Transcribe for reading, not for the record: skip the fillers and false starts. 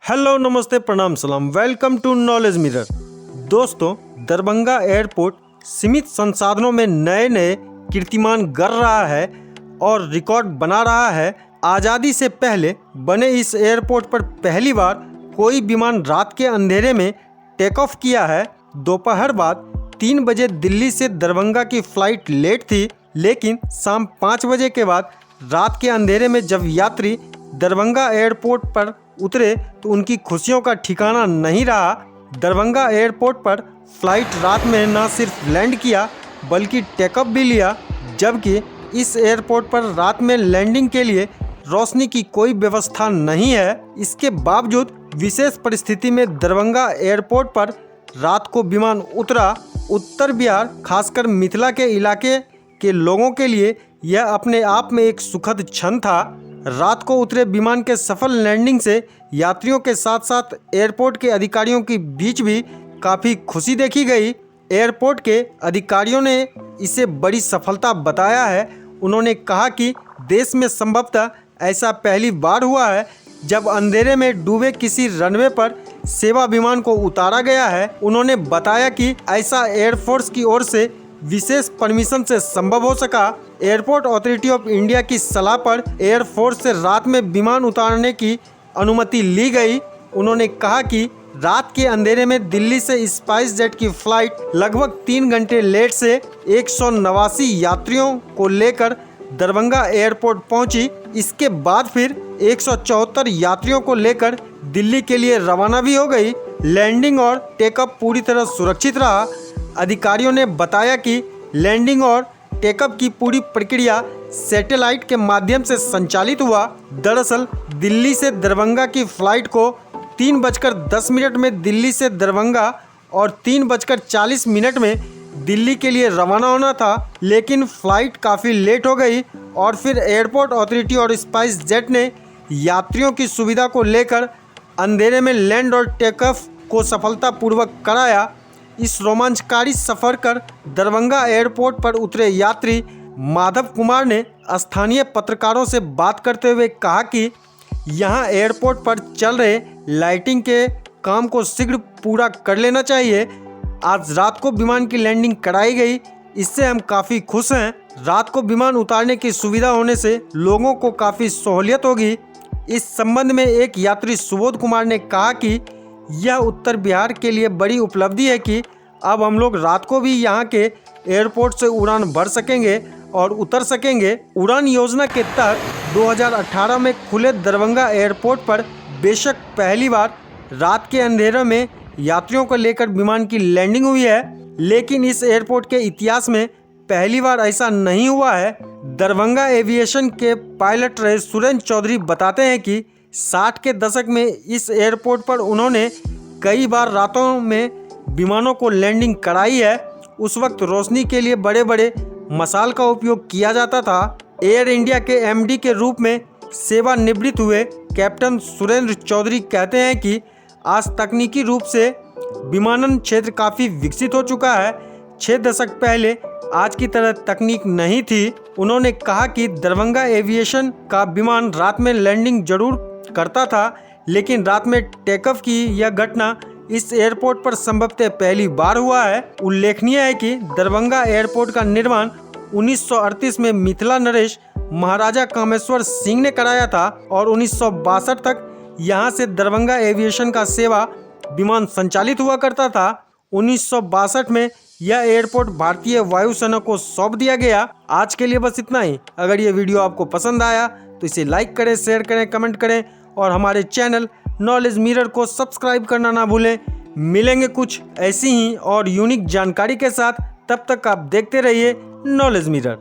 Hello नमस्ते प्रणाम सलाम, वेलकम टू नॉलेज मिरर। दोस्तों, दरभंगा एयरपोर्ट सीमित संसाधनों में नए नए कीर्तिमान गढ़ रहा है और रिकॉर्ड बना रहा है। आज़ादी से पहले बने इस एयरपोर्ट पर पहली बार कोई विमान रात के अंधेरे में टेक ऑफ किया है। दोपहर बाद 3 बजे दिल्ली से दरभंगा की फ़्लाइट लेट थी, लेकिन शाम 5 बजे के बाद रात के अंधेरे में जब यात्री दरभंगा एयरपोर्ट पर उतरे तो उनकी खुशियों का ठिकाना नहीं रहा। दरभंगा एयरपोर्ट पर फ्लाइट रात में न सिर्फ लैंड किया बल्कि टेकअप भी लिया, जबकि इस एयरपोर्ट पर रात में लैंडिंग के लिए रोशनी की कोई व्यवस्था नहीं है। इसके बावजूद विशेष परिस्थिति में दरभंगा एयरपोर्ट पर रात को विमान उतरा। उत्तर बिहार, खासकर मिथिला के इलाके के लोगों के लिए यह अपने आप में एक सुखद क्षण था। रात को उतरे विमान के सफल लैंडिंग से यात्रियों के साथ साथ एयरपोर्ट के अधिकारियों के बीच भी काफ़ी खुशी देखी गई। एयरपोर्ट के अधिकारियों ने इसे बड़ी सफलता बताया है। उन्होंने कहा कि देश में संभवतः ऐसा पहली बार हुआ है जब अंधेरे में डूबे किसी रनवे पर सेवा विमान को उतारा गया है। उन्होंने बताया कि ऐसा एयरफोर्स की ओर से विशेष परमिशन से संभव हो सका। एयरपोर्ट अथॉरिटी ऑफ इंडिया की सलाह पर एयरफोर्स से रात में विमान उतारने की अनुमति ली गई। उन्होंने कहा कि रात के अंधेरे में दिल्ली से स्पाइस जेट की फ्लाइट लगभग 3 घंटे लेट से 189 यात्रियों को लेकर दरभंगा एयरपोर्ट पहुंची। इसके बाद फिर 174 यात्रियों को लेकर दिल्ली के लिए रवाना भी हो गई। लैंडिंग और टेकअप पूरी तरह सुरक्षित रहा। अधिकारियों ने बताया कि लैंडिंग और टेकअप की पूरी प्रक्रिया सैटेलाइट के माध्यम से संचालित हुआ। दरअसल दिल्ली से दरभंगा की फ़्लाइट को 3:10 में दिल्ली से दरभंगा और 3:40 में दिल्ली के लिए रवाना होना था, लेकिन फ़्लाइट काफ़ी लेट हो गई और फिर एयरपोर्ट अथॉरिटी और स्पाइस जेट ने यात्रियों की सुविधा को लेकर अंधेरे में लैंड और टेकऑफ को सफलतापूर्वक कराया। इस रोमांचकारी सफ़र कर दरभंगा एयरपोर्ट पर उतरे यात्री माधव कुमार ने स्थानीय पत्रकारों से बात करते हुए कहा कि यहां एयरपोर्ट पर चल रहे लाइटिंग के काम को शीघ्र पूरा कर लेना चाहिए। आज रात को विमान की लैंडिंग कराई गई, इससे हम काफ़ी खुश हैं। रात को विमान उतारने की सुविधा होने से लोगों को काफ़ी सहूलियत होगी। इस संबंध में एक यात्री सुबोध कुमार ने कहा कि यह उत्तर बिहार के लिए बड़ी उपलब्धि है कि अब हम लोग रात को भी यहाँ के एयरपोर्ट से उड़ान भर सकेंगे और उतर सकेंगे। उड़ान योजना के तहत 2018 में खुले दरभंगा एयरपोर्ट पर बेशक पहली बार रात के अंधेरे में यात्रियों को लेकर विमान की लैंडिंग हुई है, लेकिन इस एयरपोर्ट के इतिहास में पहली बार ऐसा नहीं हुआ है। दरभंगा एविएशन के पायलट रहे सुरेंद्र चौधरी बताते हैं कि 60 के दशक में इस एयरपोर्ट पर उन्होंने कई बार रातों में विमानों को लैंडिंग कराई है। उस वक्त रोशनी के लिए बड़े बड़े मशाल का उपयोग किया जाता था। एयर इंडिया के एमडी के रूप में सेवानिवृत्त हुए कैप्टन सुरेंद्र चौधरी कहते हैं कि आज तकनीकी रूप से विमानन क्षेत्र काफ़ी विकसित हो चुका है। 6 दशक पहले आज की तरह तकनीक नहीं थी। उन्होंने कहा कि दरभंगा एविएशन का विमान रात में लैंडिंग जरूर करता था, लेकिन रात में टेकऑफ की यह घटना इस एयरपोर्ट पर संभवतः पहली बार हुआ है। उल्लेखनीय है कि दरभंगा एयरपोर्ट का निर्माण 1938 में मिथिला नरेश महाराजा कामेश्वर सिंह ने कराया था और 1962 तक यहां से दरभंगा एविएशन का सेवा विमान संचालित हुआ करता था। 1962 में यह एयरपोर्ट भारतीय वायुसेना को सौंप दिया गया। आज के लिए बस इतना ही। अगर ये वीडियो आपको पसंद आया तो इसे लाइक करें, शेयर करें, कमेंट करें और हमारे चैनल नॉलेज मिरर को सब्सक्राइब करना ना भूलें। मिलेंगे कुछ ऐसी ही और यूनिक जानकारी के साथ। तब तक आप देखते रहिए नॉलेज मिरर।